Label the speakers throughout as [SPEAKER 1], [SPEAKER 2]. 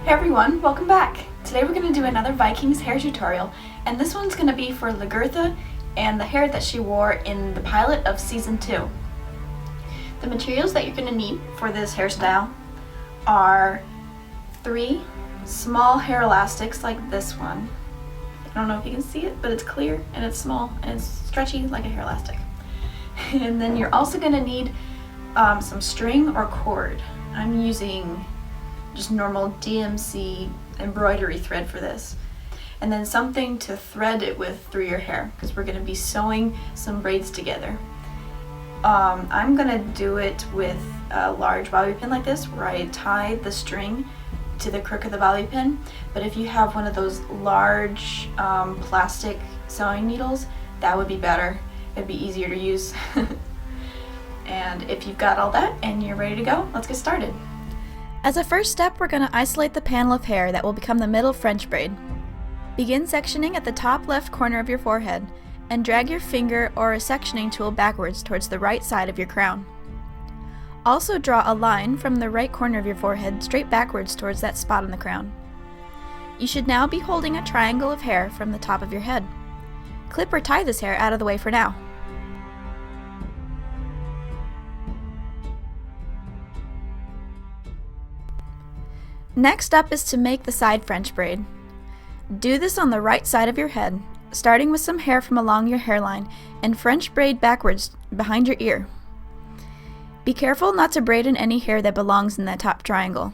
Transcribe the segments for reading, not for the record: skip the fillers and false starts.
[SPEAKER 1] Hey everyone, welcome back! Today we're going to do another Vikings hair tutorial, and this one's going to be for Lagertha and the hair that she wore in the pilot of Season 2. The materials that you're going to need for this hairstyle are 3 small hair elastics like this one. I don't know if you can see it, but it's clear and it's small and it's stretchy like a hair elastic. And then you're also going to need some string or cord. I'm using just normal DMC embroidery thread for this, and then something to thread it with through your hair because we're going to be sewing some braids together. I'm going to do it with a large bobby pin like this where I tie the string to the crook of the bobby pin, but if you have one of those large plastic sewing needles, that would be better. It'd be easier to use. And if you've got all that and you're ready to go, let's get started. As a first step, we're going to isolate the panel of hair that will become the middle French braid. Begin sectioning at the top left corner of your forehead and drag your finger or a sectioning tool backwards towards the right side of your crown. Also draw a line from the right corner of your forehead straight backwards towards that spot on the crown. You should now be holding a triangle of hair from the top of your head. Clip or tie this hair out of the way for now. Next up is to make the side French braid. Do this on the right side of your head, starting with some hair from along your hairline and French braid backwards behind your ear. Be careful not to braid in any hair that belongs in that top triangle.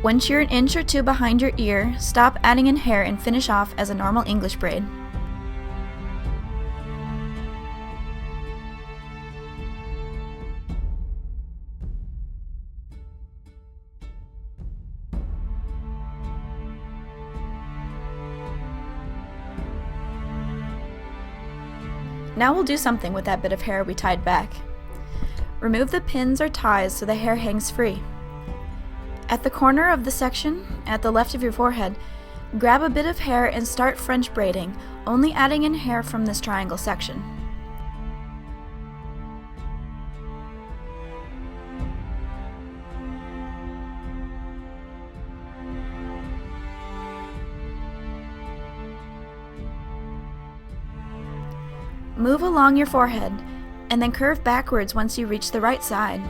[SPEAKER 1] Once you're an inch or two behind your ear, stop adding in hair and finish off as a normal English braid. Now we'll do something with that bit of hair we tied back. Remove the pins or ties so the hair hangs free. At the corner of the section, at the left of your forehead, grab a bit of hair and start French braiding, only adding in hair from this triangle section. Move along your forehead, and then curve backwards once you reach the right side.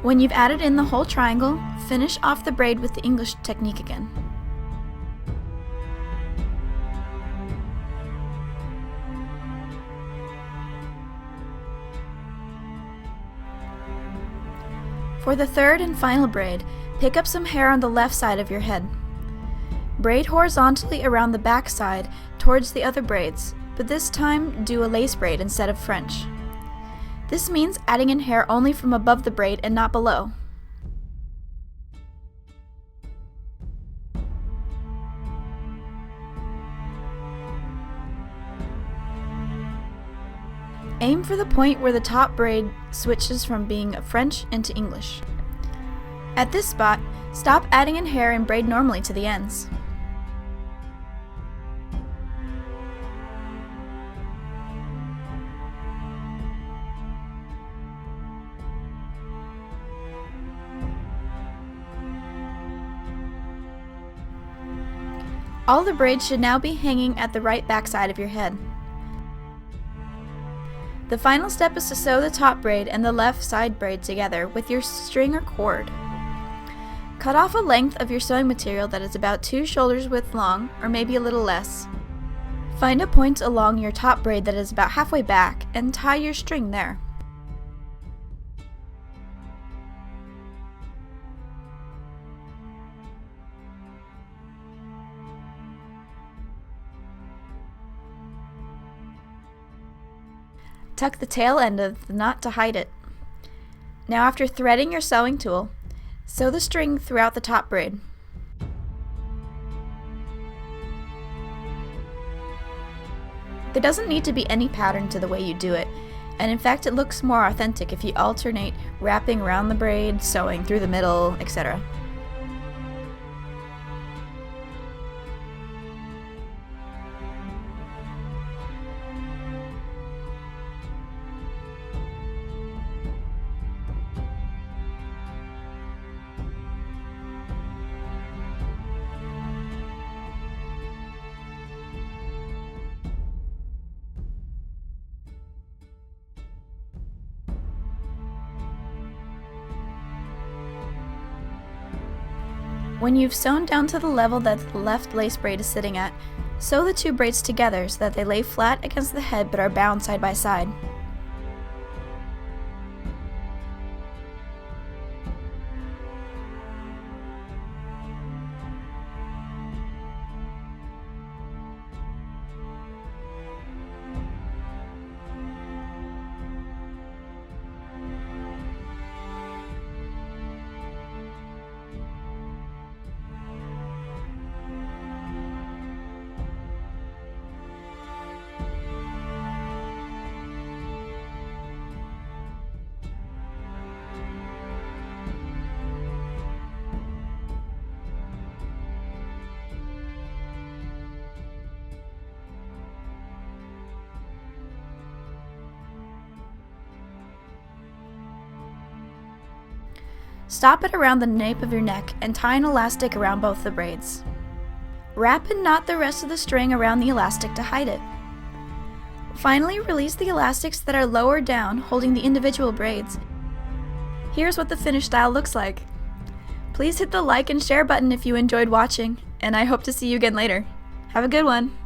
[SPEAKER 1] When you've added in the whole triangle, finish off the braid with the English technique again. For the third and final braid, pick up some hair on the left side of your head. Braid horizontally around the back side towards the other braids, but this time do a lace braid instead of French. This means adding in hair only from above the braid and not below. Aim for the point where the top braid switches from being French into English. At this spot, stop adding in hair and braid normally to the ends. All the braids should now be hanging at the right back side of your head. The final step is to sew the top braid and the left side braid together with your string or cord. Cut off a length of your sewing material that is about 2 shoulders width long, or maybe a little less. Find a point along your top braid that is about halfway back and tie your string there. Tuck the tail end of the knot to hide it. Now, after threading your sewing tool, sew the string throughout the top braid. There doesn't need to be any pattern to the way you do it, and in fact it looks more authentic if you alternate wrapping around the braid, sewing through the middle, etc. When you've sewn down to the level that the left lace braid is sitting at, sew the 2 braids together so that they lay flat against the head but are bound side by side. Stop it around the nape of your neck and tie an elastic around both the braids. Wrap and knot the rest of the string around the elastic to hide it. Finally, release the elastics that are lower down, holding the individual braids. Here's what the finished style looks like. Please hit the like and share button if you enjoyed watching, and I hope to see you again later. Have a good one!